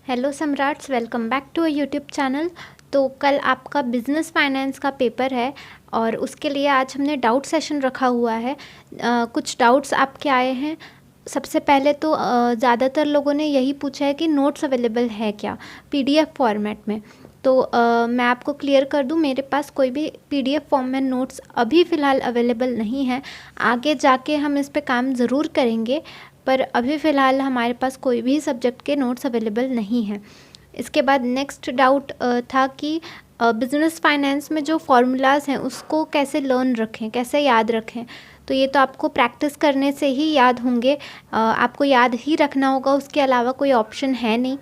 Hello सम्राट्स, welcome back to a YouTube channel. तो कल आपका बिजनेस फाइनेंस का पेपर है और उसके लिए आज हमने डाउट सेशन रखा हुआ है। कुछ डाउट्स आपके आए हैं। सबसे पहले तो ज़्यादातर लोगों ने यही पूछा है कि नोट्स अवेलेबल है क्या पीडीएफ फॉर्मेट में। तो मैं आपको क्लियर कर दूं, मेरे पास कोई भी पीडीएफ फॉर्म में नोट्स अभी फ़िलहाल अवेलेबल नहीं है। आगे जाके हम इस पे काम ज़रूर करेंगे, पर अभी फ़िलहाल हमारे पास कोई भी सब्जेक्ट के नोट्स अवेलेबल नहीं हैं। इसके बाद नेक्स्ट डाउट था कि बिज़नेस फाइनेंस में जो फॉर्मूलाज़ हैं उसको कैसे लर्न रखें, कैसे याद रखें। तो ये तो आपको प्रैक्टिस करने से ही याद होंगे, आपको याद ही रखना होगा, उसके अलावा कोई ऑप्शन है नहीं।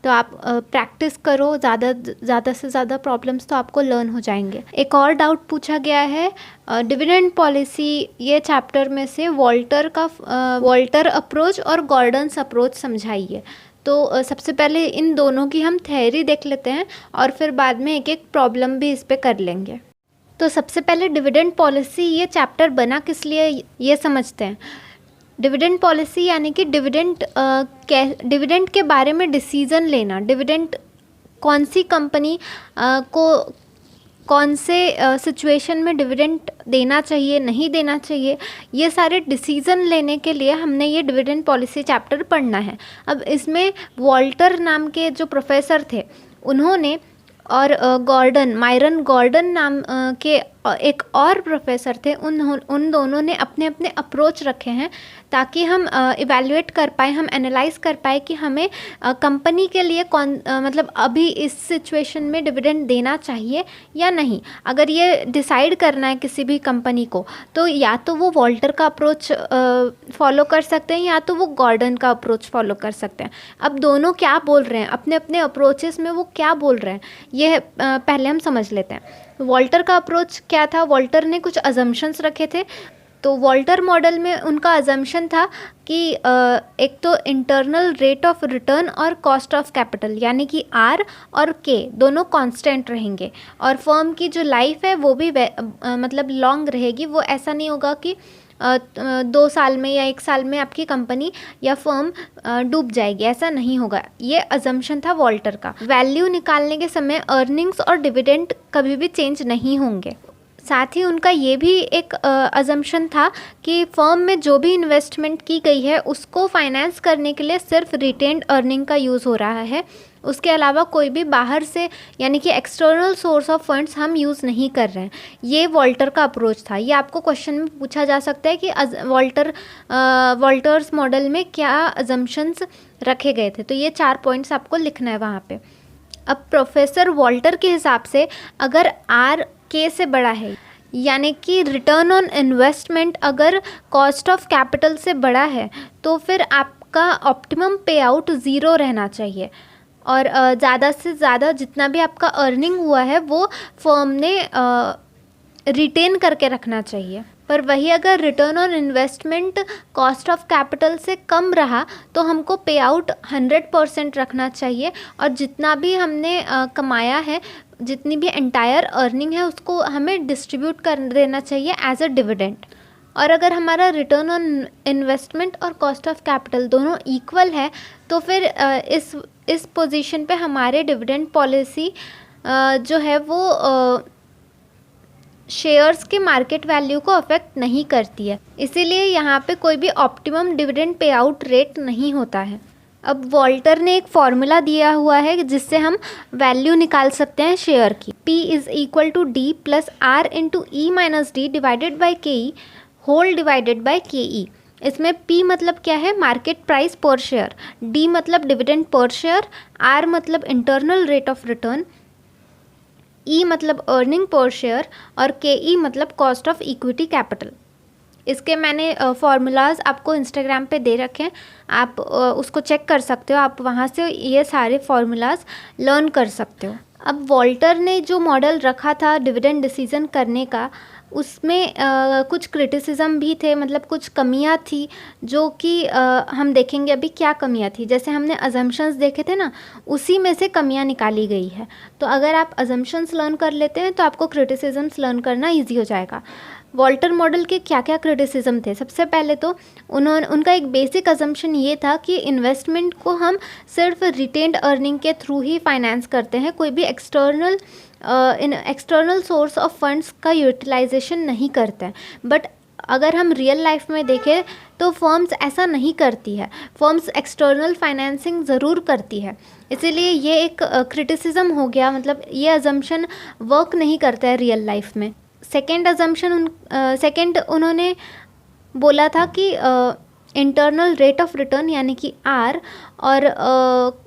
तो आप प्रैक्टिस करो, ज़्यादा से ज़्यादा प्रॉब्लम्स तो आपको लर्न हो जाएंगे। एक और डाउट पूछा गया है डिविडेंड पॉलिसी, ये चैप्टर में से वॉल्टर अप्रोच और गॉर्डन्स अप्रोच समझाइए। तो सबसे पहले इन दोनों की हम थ्योरी देख लेते हैं और फिर बाद में एक एक प्रॉब्लम भी इस पे कर लेंगे। तो सबसे पहले डिविडेंड पॉलिसी, ये चैप्टर बना किस लिए ये समझते हैं। डिविडेंड पॉलिसी यानी कि डिविडेंड के बारे में डिसीज़न लेना, डिविडेंड कौन सी कंपनी को कौन से सिचुएशन में डिविडेंड देना चाहिए, नहीं देना चाहिए, ये सारे डिसीज़न लेने के लिए हमने ये डिविडेंड पॉलिसी चैप्टर पढ़ना है। अब इसमें वॉल्टर नाम के जो प्रोफेसर थे उन्होंने, और मायरन गॉर्डन नाम के एक और प्रोफेसर थे, उन दोनों ने अपने अपने अप्रोच रखे हैं ताकि हम इवैल्यूएट कर पाए, हम एनालाइज कर पाए कि हमें कंपनी के लिए मतलब अभी इस सिचुएशन में डिविडेंड देना चाहिए या नहीं। अगर ये डिसाइड करना है किसी भी कंपनी को, तो या तो वो वॉल्टर का अप्रोच फॉलो कर सकते हैं या तो वो गॉर्डन का अप्रोच फॉलो कर सकते हैं। अब दोनों क्या बोल रहे हैं, अपने अपने अप्रोचेस में वो क्या बोल रहे हैं, ये पहले हम समझ लेते हैं। वॉल्टर का अप्रोच क्या था, वॉल्टर ने कुछ अजम्पशंस रखे थे। तो वॉल्टर मॉडल में उनका अजम्पशन था कि एक तो इंटरनल रेट ऑफ रिटर्न और कॉस्ट ऑफ कैपिटल यानी कि आर और के दोनों कांस्टेंट रहेंगे, और फर्म की जो लाइफ है वो भी मतलब लॉन्ग रहेगी। वो ऐसा नहीं होगा कि 2 साल में या 1 साल में आपकी कंपनी या फर्म डूब जाएगी, ऐसा नहीं होगा। ये अजम्पशन था वॉल्टर का। वैल्यू निकालने के समय अर्निंग्स और डिविडेंड कभी भी चेंज नहीं होंगे। साथ ही उनका ये भी एक अजम्पशन था कि फर्म में जो भी इन्वेस्टमेंट की गई है उसको फाइनेंस करने के लिए सिर्फ रिटेन्ड अर्निंग का यूज़ हो रहा है, उसके अलावा कोई भी बाहर से यानी कि एक्सटर्नल सोर्स ऑफ फंड्स हम यूज़ नहीं कर रहे हैं। ये वॉल्टर का अप्रोच था। ये आपको क्वेश्चन में पूछा जा सकता है कि वॉल्टर्स मॉडल में क्या अजम्पशंस रखे गए थे। तो ये 4 पॉइंट्स आपको लिखना है वहाँ पे। अब प्रोफेसर वॉल्टर के हिसाब से अगर आर के से बड़ा है यानी कि रिटर्न ऑन इन्वेस्टमेंट अगर कॉस्ट ऑफ कैपिटल से बड़ा है, तो फिर आपका ऑप्टिमम पे आउट 0 रहना चाहिए और ज़्यादा से ज़्यादा जितना भी आपका अर्निंग हुआ है वो फर्म ने रिटेन करके रखना चाहिए। पर वही अगर return on investment cost of capital से कम रहा तो हमको पे आउट 100% रखना चाहिए, और जितना भी हमने कमाया है, जितनी भी एंटायर अर्निंग है उसको हमें डिस्ट्रीब्यूट कर देना चाहिए एज अ डिविडेंड। और अगर हमारा रिटर्न ऑन इन्वेस्टमेंट और कॉस्ट ऑफ कैपिटल दोनों इक्वल है तो फिर इस पोजीशन पे हमारे डिविडेंड पॉलिसी जो है वो शेयर्स के मार्केट वैल्यू को अफेक्ट नहीं करती है। इसीलिए यहाँ पे कोई भी optimum dividend pay out rate नहीं होता है। अब वॉल्टर ने एक फॉर्मूला दिया हुआ है जिससे हम वैल्यू निकाल सकते हैं शेयर की। P is equal to D plus R into E minus D divided by K E whole divided by K ई। इसमें P मतलब क्या है, मार्केट प्राइस पर शेयर, D मतलब डिविडेंड पर शेयर, R मतलब internal rate of return, E मतलब earning per share और KE मतलब कॉस्ट ऑफ इक्विटी कैपिटल। इसके मैंने फार्मूलाज आपको इंस्टाग्राम पे दे रखे हैं, आप उसको चेक कर सकते हो, आप वहाँ से ये सारे फार्मूलाज लर्न कर सकते हो। अब वॉल्टर ने जो मॉडल रखा था डिविडेंड डिसीजन करने का, उसमें कुछ क्रिटिसिज्म भी थे, मतलब कुछ कमियां थी जो कि हम देखेंगे अभी क्या कमियां थी। जैसे हमने अजम्पशंस देखे थे ना, उसी में से कमियां निकाली गई है। तो अगर आप अजम्पशंस लर्न कर लेते हैं तो आपको क्रिटिसिज्म्स लर्न करना ईजी हो जाएगा। वॉल्टर मॉडल के क्या क्या क्रिटिसिज्म थे। सबसे पहले तो उनका एक बेसिक अजम्पशन ये था कि इन्वेस्टमेंट को हम सिर्फ रिटेन्ड अर्निंग के थ्रू ही फाइनेंस करते हैं, कोई भी एक्सटर्नल सोर्स ऑफ फंड्स का यूटिलाइजेशन नहीं करते हैं। बट अगर हम रियल लाइफ में देखें तो फर्म्स ऐसा नहीं करती है, फर्म्स एक्सटर्नल फाइनेंसिंग ज़रूर करती है। इसीलिए ये एक क्रिटिसिज्म हो गया, मतलब ये अजम्पशन वर्क नहीं करता है रियल लाइफ में। सेकेंड उन्होंने बोला था कि इंटरनल रेट ऑफ रिटर्न यानी कि आर और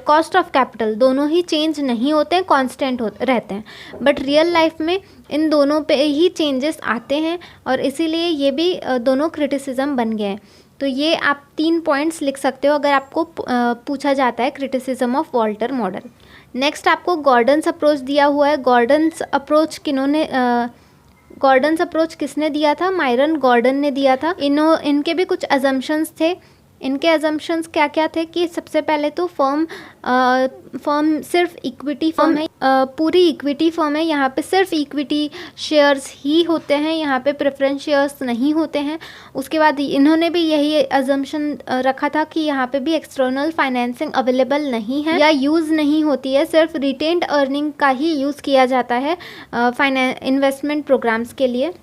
कॉस्ट ऑफ कैपिटल दोनों ही चेंज नहीं होते हैं, कांस्टेंट रहते हैं। बट रियल लाइफ में इन दोनों पे ही चेंजेस आते हैं और इसीलिए ये भी दोनों क्रिटिसिज्म बन गए हैं। तो ये आप 3 पॉइंट्स लिख सकते हो अगर आपको पूछा जाता है criticism of Walter model. Next आपको गॉर्डन्स अप्रोच दिया हुआ है। गॉर्डन्स अप्रोच किसने दिया था? मायरन गॉर्डन ने दिया था। इनके भी कुछ अजम्पशंस थे। इनके अजम्पशंस क्या क्या थे कि सबसे पहले तो फर्म सिर्फ इक्विटी फर्म है, पूरी इक्विटी फर्म है, यहाँ पे सिर्फ इक्विटी शेयर्स ही होते हैं, यहाँ पे प्रेफरेंस शेयर्स नहीं होते हैं। उसके बाद इन्होंने भी यही अजम्पशन रखा था कि यहाँ पे भी एक्सटर्नल फाइनेंसिंग अवेलेबल नहीं है या यूज़ नहीं होती है, सिर्फ रिटेन्ड अर्निंग का ही यूज़ किया जाता है इन्वेस्टमेंट प्रोग्राम्स के लिए।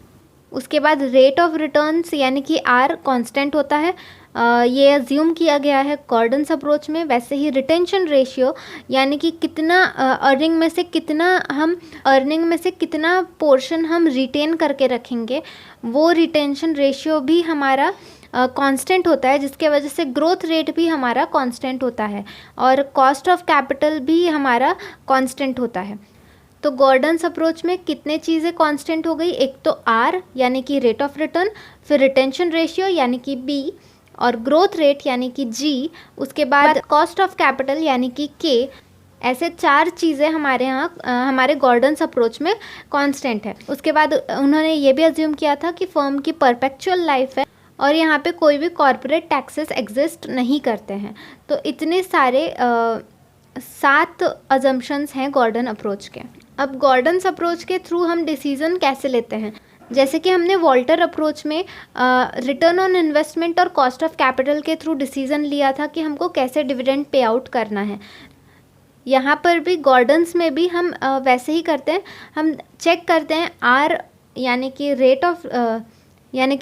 उसके बाद रेट ऑफ रिटर्न्स यानी कि आर कांस्टेंट होता है, ये अज्यूम किया गया है गॉर्डन्स अप्रोच में। वैसे ही रिटेंशन रेशियो यानी कि कितना अर्निंग में से कितना पोर्शन हम रिटेन करके रखेंगे, वो रिटेंशन रेशियो भी हमारा कांस्टेंट होता है, जिसके वजह से ग्रोथ रेट भी हमारा कांस्टेंट होता है और कॉस्ट ऑफ कैपिटल भी हमारा कांस्टेंट होता है। तो गॉर्डन्स अप्रोच में कितने चीज़ें कांस्टेंट हो गई? एक तो आर यानी कि रेट ऑफ रिटर्न, फिर रिटेंशन रेशियो यानी कि बी, और ग्रोथ रेट यानी कि जी, उसके बाद कॉस्ट ऑफ कैपिटल यानी कि के। ऐसे 4 चीज़ें हमारे यहाँ हमारे गॉर्डन्स अप्रोच में कांस्टेंट है। उसके बाद उन्होंने ये भी अज्यूम किया था कि फर्म की परपेचुअल लाइफ है और यहाँ पे कोई भी कॉर्पोरेट टैक्सेस एग्जिस्ट नहीं करते हैं। तो इतने सारे 7 अजम्पशंस हैं गॉर्डन अप्रोच के। अब गॉर्डन्स अप्रोच के थ्रू हम डिसीजन कैसे लेते हैं? जैसे कि हमने वॉल्टर अप्रोच में रिटर्न ऑन इन्वेस्टमेंट और कॉस्ट ऑफ कैपिटल के थ्रू डिसीजन लिया था कि हमको कैसे डिविडेंड पे आउट करना है। यहाँ पर भी गॉर्डन्स में भी हम वैसे ही करते हैं। हम चेक करते हैं आर यानी कि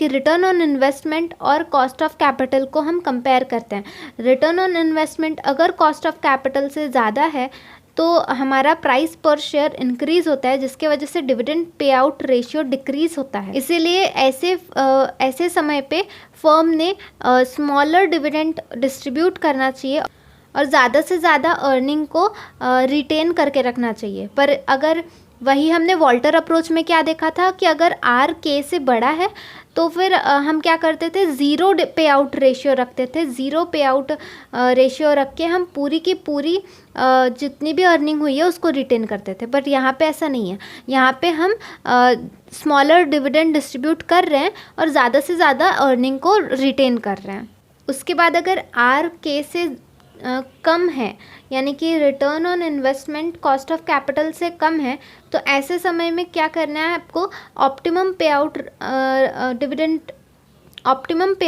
रिटर्न ऑन इन्वेस्टमेंट और कॉस्ट ऑफ कैपिटल को हम कंपेयर करते हैं। रिटर्न ऑन इन्वेस्टमेंट अगर कॉस्ट ऑफ कैपिटल से ज़्यादा है तो हमारा प्राइस पर शेयर इंक्रीज़ होता है, जिसके वजह से dividend pay out ratio decrease होता है। इसीलिए ऐसे समय पे फर्म ने स्मॉलर डिविडेंड डिस्ट्रीब्यूट करना चाहिए और ज़्यादा से ज़्यादा अर्निंग को रिटेन करके रखना चाहिए। पर अगर वही हमने वॉल्टर अप्रोच में क्या देखा था कि अगर आर के से बड़ा है तो फिर हम क्या करते थे, ज़ीरो पे आउट रेशियो रखते थे। ज़ीरो पे आउट रेशियो रख के हम पूरी की पूरी जितनी भी अर्निंग हुई है उसको रिटेन करते थे। बट यहाँ पे ऐसा नहीं है, यहाँ पे हम स्मॉलर डिविडेंड डिस्ट्रीब्यूट कर रहे हैं और ज़्यादा से ज़्यादा अर्निंग को रिटेन कर रहे हैं। उसके बाद अगर आर के से कम है यानी कि return on investment cost of capital से कम है, तो ऐसे समय में क्या करना है आपको? ऑप्टिमम पे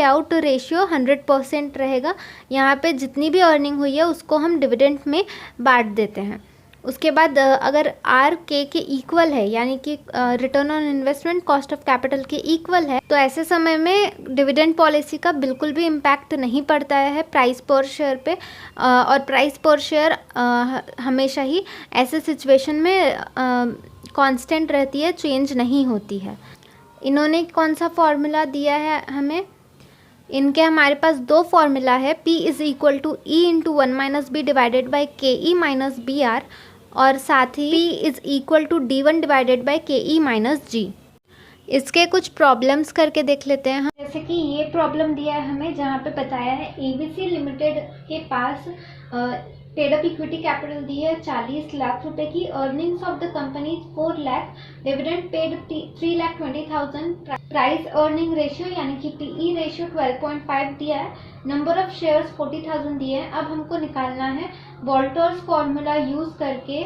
आउट रेशियो 100% रहेगा। यहाँ पे जितनी भी अर्निंग हुई है उसको हम डिविडेंड में बांट देते हैं। उसके बाद अगर आर के इक्वल है यानी कि return on investment cost of capital के इक्वल है, तो ऐसे समय में डिविडेंड पॉलिसी का बिल्कुल भी इम्पैक्ट नहीं पड़ता है प्राइस पर शेयर पे। और प्राइस पर शेयर हमेशा ही ऐसे सिचुएशन में कांस्टेंट रहती है, चेंज नहीं होती है। इन्होंने कौन सा फॉर्मूला दिया है हमें? हमारे पास 2 फॉर्मूला है, P is equal to E into 1-B divided by KE-BR और साथ ही P is equal to D1 divided by KE-G। इसके कुछ प्रॉब्लम्स करके देख लेते हैं हम। जैसे कि ये प्रॉब्लम दिया है हमें, जहाँ पे बताया है ABC लिमिटेड के पास पेड अप इक्विटी कैपिटल दी है 40 लाख रुपए की, earnings of the company 4 lakh, dividend paid 3,20,000, price earning ratio यानी कि PE रेशियो 12.5 दिया है, नंबर ऑफ शेयर्स 40,000 दिए हैं। अब हमको निकालना है वॉल्टर्स फॉर्मूला यूज करके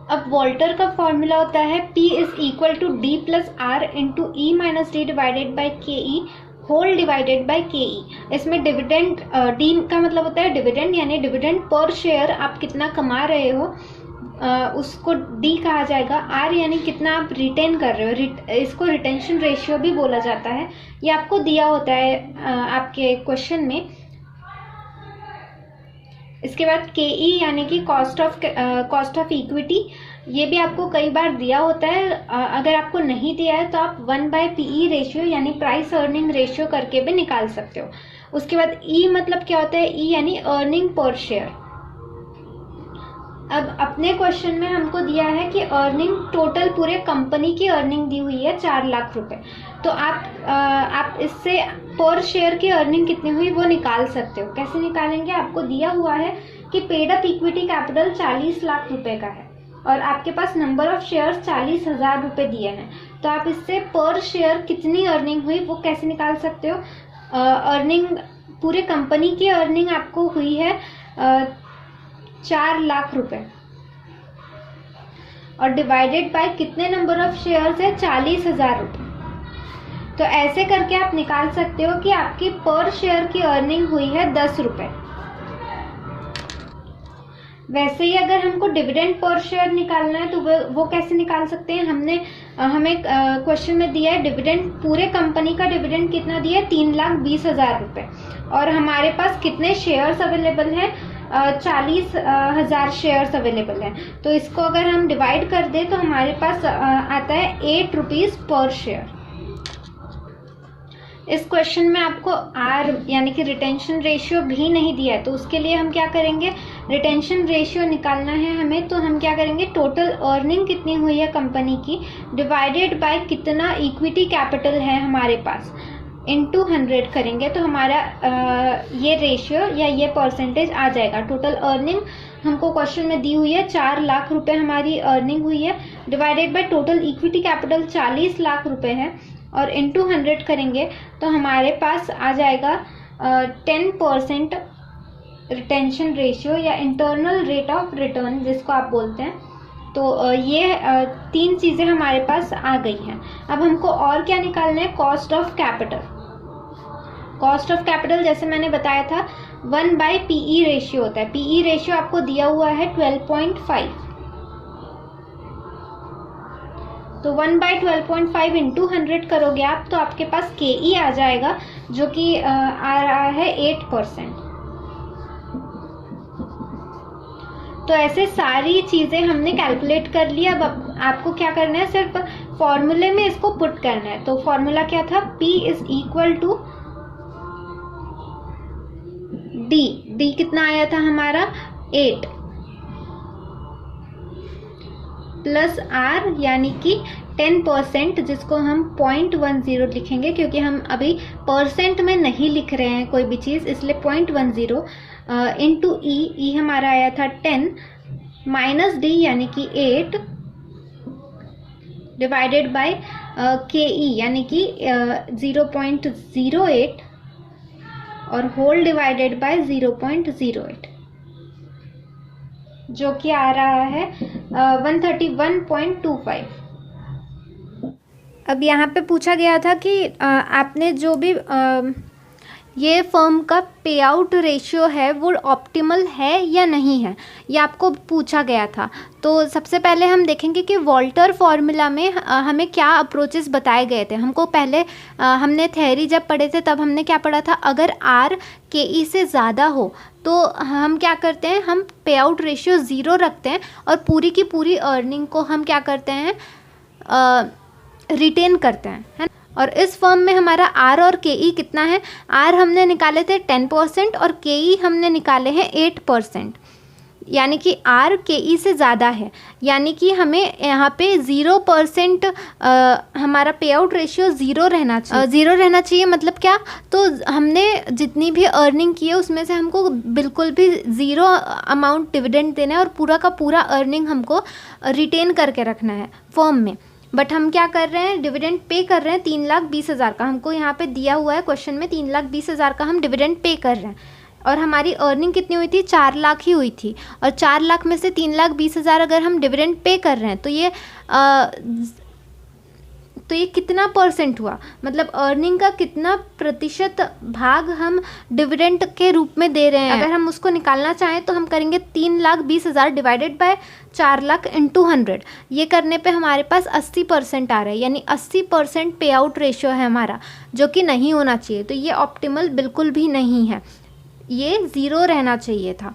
अब वॉल्टर का फॉर्मूला होता है P is equal to D plus R into E minus D divided by K E whole divided by K ई। इसमें डिविडेंड डी का मतलब होता है डिविडेंड, यानी डिविडेंड पर शेयर आप कितना कमा रहे हो उसको डी कहा जाएगा। आर यानी कितना आप रिटेन कर रहे हो, इसको रिटेंशन रेशियो भी बोला जाता है। ये आपको दिया होता है आपके क्वेश्चन में। इसके बाद के ई यानी कि कॉस्ट ऑफ इक्विटी, ये भी आपको कई बार दिया होता है। अगर आपको नहीं दिया है तो आप 1/PE रेशियो यानी प्राइस अर्निंग रेशियो करके भी निकाल सकते हो। उसके बाद ई मतलब क्या होता है, ई यानी अर्निंग पर शेयर। अब अपने क्वेश्चन में हमको दिया है कि अर्निंग टोटल पूरे कंपनी की अर्निंग दी हुई है 4 लाख रुपए। तो आप इससे पर शेयर की अर्निंग कितनी हुई वो निकाल सकते हो। कैसे निकालेंगे, आपको दिया हुआ है कि paid up equity capital 40 lakh रुपए का है और आपके पास नंबर ऑफ शेयर्स 40,000 रुपए दिए हैं। तो आप इससे पर शेयर कितनी अर्निंग हुई वो कैसे निकाल सकते हो। अर्निंग पूरे कंपनी की अर्निंग आपको हुई है 4 लाख रुपए और डिवाइडेड बाय कितने नंबर ऑफ शेयर्स है, 40,000 रुपए। तो ऐसे करके आप निकाल सकते हो कि आपकी पर शेयर की अर्निंग हुई है 10 रुपए। वैसे ही अगर हमको डिविडेंड पर शेयर निकालना है तो वो कैसे निकाल सकते हैं। हमें क्वेश्चन में दिया है डिविडेंड, पूरे कंपनी का डिविडेंड कितना दिया है, 3,20,000 रुपए और हमारे पास कितने शेयर्स अवेलेबल हैं, 40,000 शेयर्स अवेलेबल हैं। तो इसको अगर हम डिवाइड कर दें तो हमारे पास आता है 8 रुपीज पर शेयर। इस क्वेश्चन में आपको आर यानी कि रिटेंशन रेशियो भी नहीं दिया है, तो उसके लिए हम क्या करेंगे, रिटेंशन रेशियो निकालना है हमें। तो हम क्या करेंगे, टोटल अर्निंग कितनी हुई है कंपनी की डिवाइडेड बाय कितना इक्विटी कैपिटल है हमारे पास इनटू 100 करेंगे तो हमारा ये रेशियो या ये परसेंटेज आ जाएगा। टोटल अर्निंग हमको क्वेश्चन में दी हुई है 4 लाख रुपए हमारी अर्निंग हुई है, divided by total equity capital 40 lakh रुपए है और इनटू 100 करेंगे तो हमारे पास आ जाएगा 10% रिटेंशन रेशियो या इंटरनल रेट ऑफ रिटर्न जिसको आप बोलते हैं। तो ये 3 चीज़ें हमारे पास आ गई हैं। अब हमको और क्या निकालना है, cost of capital. Cost of capital जैसे मैंने बताया था 1/PE रेशियो होता है। PE रेशियो आपको दिया हुआ है 12.5, तो 1/12.5 इंटू 100 करोगे आप तो आपके पास KE आ जाएगा जो कि आ रहा है 8%। तो ऐसे सारी चीज़ें हमने कैलकुलेट कर लिया। अब आपको क्या करना है, सिर्फ फॉर्मूले में इसको पुट करना है। तो फॉर्मूला क्या था, P is equal to D कितना आया था हमारा 8 प्लस आर यानी कि 10%, जिसको हम 0.10 लिखेंगे क्योंकि हम अभी परसेंट में नहीं लिख रहे हैं कोई भी चीज़, इसलिए 0.10 इंटू ई हमारा आया था 10 माइनस डी यानी कि 8 डिवाइडेड बाय के ई यानी कि 0.08 और होल डिवाइडेड बाय 0.08 जो कि आ रहा है 131.25। अब यहाँ पे पूछा गया था कि आपने जो भी ये फर्म का पे आउट रेशियो है वो ऑप्टिमल है या नहीं है, ये आपको पूछा गया था। तो सबसे पहले हम देखेंगे कि वॉल्टर फॉर्मूला में हमें क्या अप्रोचेस बताए गए थे। हमको पहले हमने थ्योरी जब पढ़े थे तब हमने क्या पढ़ा था, अगर आर के ई से ज़्यादा हो तो हम क्या करते हैं, हम पे आउट रेशियो 0 रखते हैं और पूरी की पूरी अर्निंग को हम क्या करते हैं, रिटेन करते हैं, है ना। और इस फर्म में हमारा आर और के ई कितना है, आर हमने निकाले थे 10% और के ई हमने निकाले हैं 8%, यानी कि आर के ई से ज़्यादा है, यानी कि हमें यहाँ पे 0% हमारा पे आउट रेशियो 0 रहना चाहिए। 0 रहना चाहिए मतलब क्या, तो हमने जितनी भी अर्निंग की है उसमें से हमको बिल्कुल भी 0 अमाउंट डिविडेंड देना है और पूरा का पूरा अर्निंग हमको रिटेन करके रखना है फर्म में। बट हम क्या कर रहे हैं, डिविडेंड पे कर रहे हैं 3,20,000 का। हमको यहाँ पे दिया हुआ है क्वेश्चन में 3,20,000 का हम डिविडेंड पे कर रहे हैं और हमारी अर्निंग कितनी हुई थी, 4 लाख ही हुई थी। और 4 लाख में से 3,20,000 अगर हम डिविडेंड पे कर रहे हैं तो ये कितना परसेंट हुआ, मतलब अर्निंग का कितना प्रतिशत भाग हम डिविडेंड के रूप में दे रहे हैं। अगर हम उसको निकालना चाहें तो हम करेंगे 3,20,000 डिवाइडेड बाय 4 लाख इंटू 100। ये करने पे हमारे पास 80% आ रहा है, यानी 80% पे आउट रेशियो है हमारा, जो कि नहीं होना चाहिए। तो ये ऑप्टिमल बिल्कुल भी नहीं है, ये 0 रहना चाहिए था।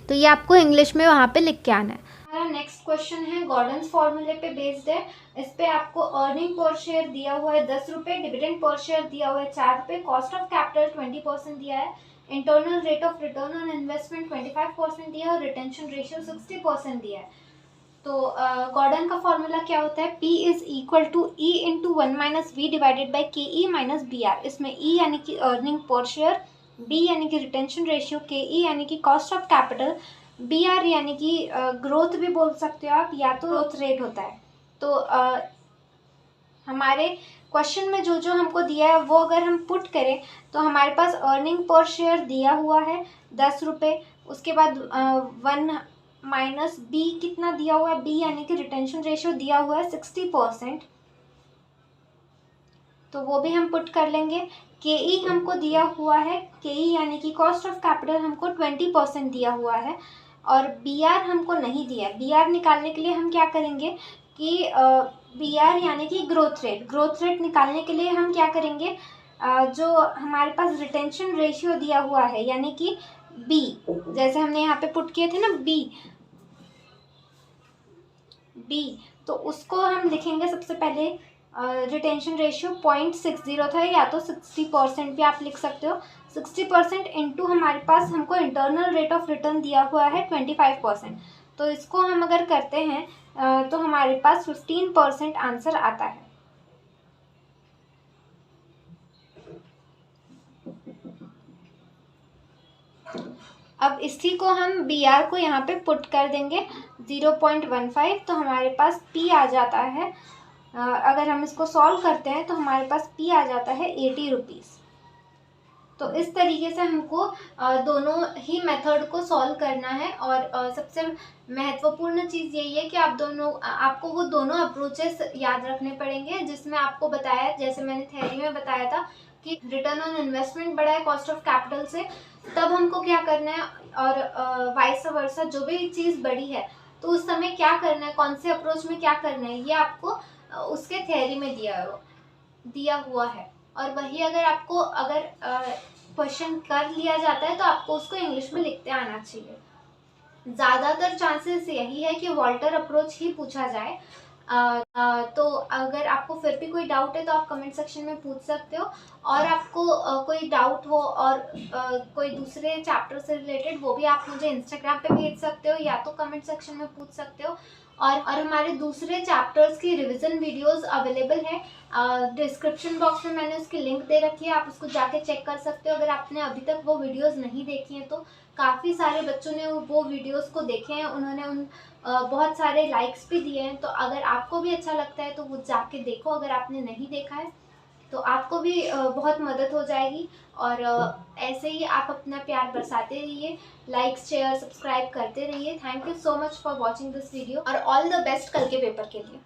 तो ये आपको इंग्लिश में वहाँ पे लिख के आना है। हमारा नेक्स्ट क्वेश्चन है गॉर्डन्स फॉर्मूले पे बेस्ड है। इस पे आपको अर्निंग पर शेयर दिया हुआ है 10 रुपये, डिविडेंड पर शेयर दिया हुआ है 4 रुपये, कॉस्ट ऑफ कैपिटल 20% दिया है, internal rate of return on investment 25% दिया है और रिटेंशन रेशियो 60% दिया है। तो गॉर्डन का फॉर्मूला क्या होता है, P is equal to E into 1 minus V divided by KE minus BR। इसमें E यानी कि अर्निंग पर शेयर, B यानी कि रिटेंशन रेशियो, KE यानी कि कॉस्ट ऑफ कैपिटल, BR यानी कि ग्रोथ भी बोल सकते हो आप, या तो ग्रोथ रेट होता है। तो हमारे क्वेश्चन में जो जो हमको दिया है वो अगर हम पुट करें तो हमारे पास अर्निंग पर शेयर दिया हुआ है 10 रुपये, उसके बाद 1 माइनस B कितना दिया हुआ है, B यानी कि रिटेंशन रेशियो दिया हुआ है 60%, तो वो भी हम पुट कर लेंगे। KE हमको दिया हुआ है, KE यानी कि कॉस्ट ऑफ कैपिटल हमको 20% दिया हुआ है, और BR हमको नहीं दिया। BR निकालने के लिए हम क्या करेंगे कि BR यानी कि ग्रोथ रेट निकालने के लिए हम क्या करेंगे, जो हमारे पास रिटेंशन रेशियो दिया हुआ है यानी कि B, जैसे हमने यहाँ पे पुट किए थे ना B, तो उसको हम लिखेंगे सबसे पहले रिटेंशन रेशियो 0.60 था, या तो 60% भी आप लिख सकते हो। 60% इंटू हमारे पास हमको इंटरनल रेट ऑफ रिटर्न दिया हुआ है 25%, तो इसको हम अगर करते हैं तो हमारे पास 15% आंसर आता है। अब इसी को हम BR को यहाँ पे पुट कर देंगे 0.15, तो हमारे पास P आ जाता है। अगर हम इसको सॉल्व करते हैं तो हमारे पास P आ जाता है 80 रुपीज़। तो इस तरीके से हमको दोनों ही मेथड को सॉल्व करना है, और सबसे महत्वपूर्ण चीज़ यही है कि आपको वो दोनों अप्रोचेस याद रखने पड़ेंगे, जिसमें आपको बताया, जैसे मैंने थ्योरी में बताया था कि रिटर्न ऑन इन्वेस्टमेंट बढ़ा है कॉस्ट ऑफ कैपिटल से, तब हमको क्या करना है, और वाइस वर्सा जो भी चीज़ बढ़ी है तो उस समय क्या करना है, कौन से अप्रोच में क्या करना है, ये आपको उसके थ्योरी में दिया हुआ है। और वही अगर क्वेश्चन कर लिया जाता है तो आपको उसको इंग्लिश में लिखते आना चाहिए। ज़्यादातर चांसेस यही है कि वॉल्टर अप्रोच ही पूछा जाए। तो अगर आपको फिर भी कोई डाउट है तो आप कमेंट सेक्शन में पूछ सकते हो, और आपको कोई डाउट हो और कोई दूसरे चैप्टर से रिलेटेड, वो भी आप मुझे इंस्टाग्राम पे भेज सकते हो या तो कमेंट सेक्शन में पूछ सकते हो। और हमारे दूसरे चैप्टर्स की रिवीजन वीडियोस अवेलेबल है, डिस्क्रिप्शन बॉक्स में मैंने उसकी लिंक दे रखी है, आप उसको जाके चेक कर सकते हो। अगर आपने अभी तक वो वीडियोस नहीं देखी हैं तो काफ़ी सारे बच्चों ने वो वीडियोस को देखे हैं, उन्होंने बहुत सारे लाइक्स भी दिए हैं। तो अगर आपको भी अच्छा लगता है तो वो जाके देखो, अगर आपने नहीं देखा है तो आपको भी बहुत मदद हो जाएगी। और ऐसे ही आप अपना प्यार बरसाते रहिए, लाइक शेयर सब्सक्राइब करते रहिए। Thank you so much for watching this video, और ऑल द बेस्ट कल के पेपर के लिए।